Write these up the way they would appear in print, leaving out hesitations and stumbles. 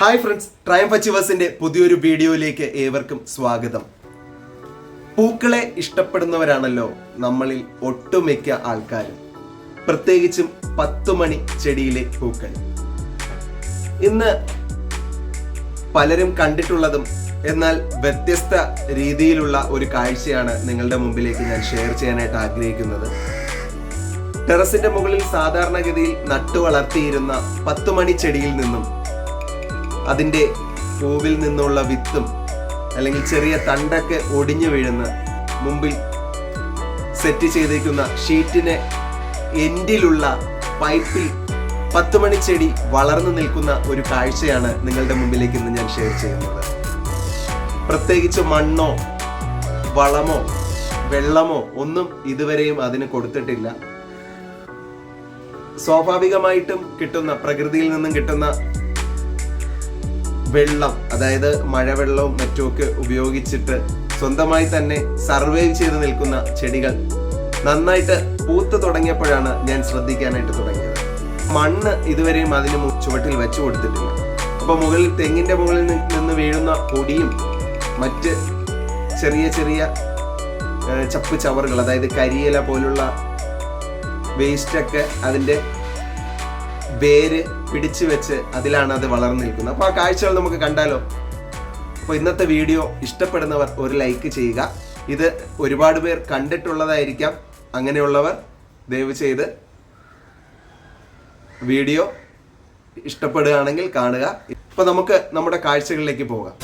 Hi friends, triumph അച്ചീവേഴ്സിന്റെ പുതിയൊരു വീഡിയോയിലേക്ക് ഏവർക്കും സ്വാഗതം. പൂക്കളെ ഇഷ്ടപ്പെടുന്നവരാണല്ലോ നമ്മളിൽ ഒട്ടുമിക്ക ആൾക്കാരും, പ്രത്യേകിച്ചും 10 മണി ചെടിയിലെ പൂക്കൾ. ഇന്ന് പലരും കണ്ടിട്ടുള്ളതും എന്നാൽ വ്യത്യസ്ത രീതിയിലുള്ള ഒരു കാഴ്ചയാണ് നിങ്ങളുടെ മുമ്പിലേക്ക് ഞാൻ ഷെയർ ചെയ്യാനായിട്ട് ആഗ്രഹിക്കുന്നത്. ടെറസിന്റെ മുകളിൽ സാധാരണഗതിയിൽ നട്ടു വളർത്തിയിരുന്ന 10 മണി ചെടിയിൽ നിന്നും അതിൻ്റെ പൂവിൽ നിന്നുള്ള വിത്തും അല്ലെങ്കിൽ ചെറിയ തണ്ടൊക്കെ ഒടിഞ്ഞു വീഴുന്ന മുമ്പിൽ സെറ്റ് ചെയ്തിരിക്കുന്ന ഷീറ്റിന് എൻഡിലുള്ള പൈപ്പിൽ 10 മണി ചെടി വളർന്നു നിൽക്കുന്ന ഒരു കാഴ്ചയാണ് നിങ്ങളുടെ മുമ്പിലേക്ക് ഇന്ന് ഞാൻ ഷെയർ ചെയ്യുന്നത്. പ്രത്യേകിച്ച് മണ്ണോ വളമോ വെള്ളമോ ഒന്നും ഇതുവരെയും അതിന് കൊടുത്തിട്ടില്ല. സ്വാഭാവികമായിട്ടും കിട്ടുന്ന പ്രകൃതിയിൽ നിന്നും കിട്ടുന്ന വെള്ളം, അതായത് മഴവെള്ളവും മറ്റുമൊക്കെ ഉപയോഗിച്ചിട്ട് സ്വന്തമായി തന്നെ സർവൈവ് ചെയ്ത് നിൽക്കുന്ന ചെടികൾ നന്നായിട്ട് പൂത്ത് തുടങ്ങിയപ്പോഴാണ് ഞാൻ ശ്രദ്ധിക്കാനായിട്ട് തുടങ്ങിയത്. മണ്ണ് ഇതുവരെയും അതിന് ചുവട്ടിൽ വെച്ചു കൊടുത്തിട്ടില്ല. അപ്പോൾ തെങ്ങിന്റെ മുകളിൽ നിന്ന് വീഴുന്ന പൊടിയും മറ്റ് ചെറിയ ചെറിയ ചപ്പ് ചവറുകൾ, അതായത് കരിയില പോലുള്ള വേസ്റ്റൊക്കെ അതിൻ്റെ വേര് പിടിച്ചു വെച്ച് അതിലാണ് അത് വളർന്നു നിൽക്കുന്നത്. അപ്പോൾ ആ കാഴ്ചകൾ നമുക്ക് കണ്ടാലോ? അപ്പോൾ ഇന്നത്തെ വീഡിയോ ഇഷ്ടപ്പെടുന്നവർ ഒരു ലൈക്ക് ചെയ്യുക. ഇത് ഒരുപാട് പേർ കണ്ടിട്ടുള്ളതായിരിക്കാം. അങ്ങനെയുള്ളവർ ദയവ് ചെയ്ത് വീഡിയോ ഇഷ്ടപ്പെടുകയാണെങ്കിൽ കാണുക. അപ്പോൾ നമുക്ക് നമ്മുടെ കാഴ്ചകളിലേക്ക് പോകാം.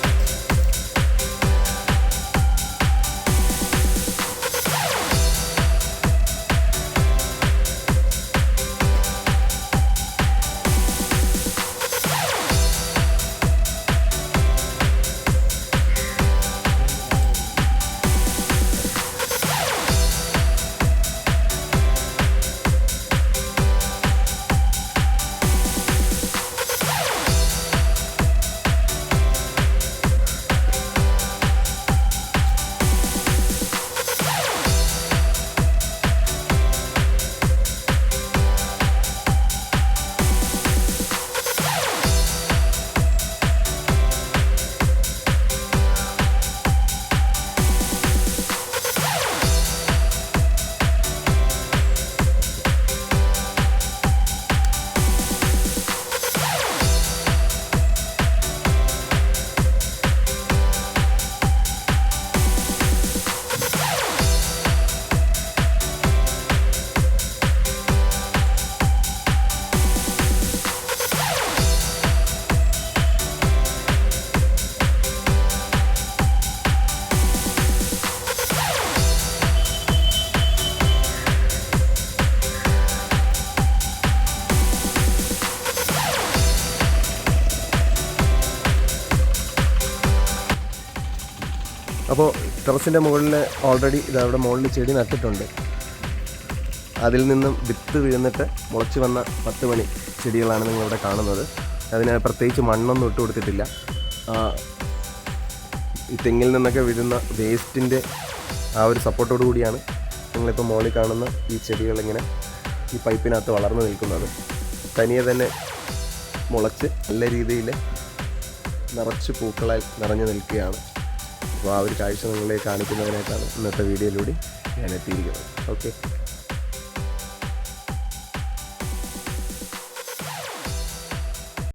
അപ്പോൾ ടെറസിൻ്റെ മുകളിൽ ഓൾറെഡി ഇതവിടെ മുകളിൽ ചെടി നട്ടിട്ടുണ്ട്. അതിൽ നിന്നും വിത്ത് വീഴ്ന്നിട്ട് മുളച്ച് വന്ന 10 മണി ചെടികളാണ് നിങ്ങളിവിടെ കാണുന്നത്. അതിന് പ്രത്യേകിച്ച് മണ്ണൊന്നും ഇട്ട് കൊടുത്തിട്ടില്ല. ഈ തെങ്ങിൽ നിന്നൊക്കെ വീഴുന്ന വേസ്റ്റിൻ്റെ ആ ഒരു സപ്പോർട്ടോടു കൂടിയാണ് നിങ്ങളിപ്പോൾ മുകളിൽ കാണുന്ന ഈ ചെടികളിങ്ങനെ ഈ പൈപ്പിനകത്ത് വളർന്നു നിൽക്കുന്നത്. തനിയെ തന്നെ മുളച്ച് നല്ല രീതിയിൽ നിറച്ച് പൂക്കളാൽ നിറഞ്ഞു നിൽക്കുകയാണ്. അപ്പോൾ ആ ഒരു കാഴ്ച നിങ്ങളെ കാണിക്കുന്നതിനായിട്ടാണ് ഇന്നത്തെ വീഡിയോയിലൂടെ ഞാൻ എത്തിയിരിക്കുന്നത്. ഓക്കെ.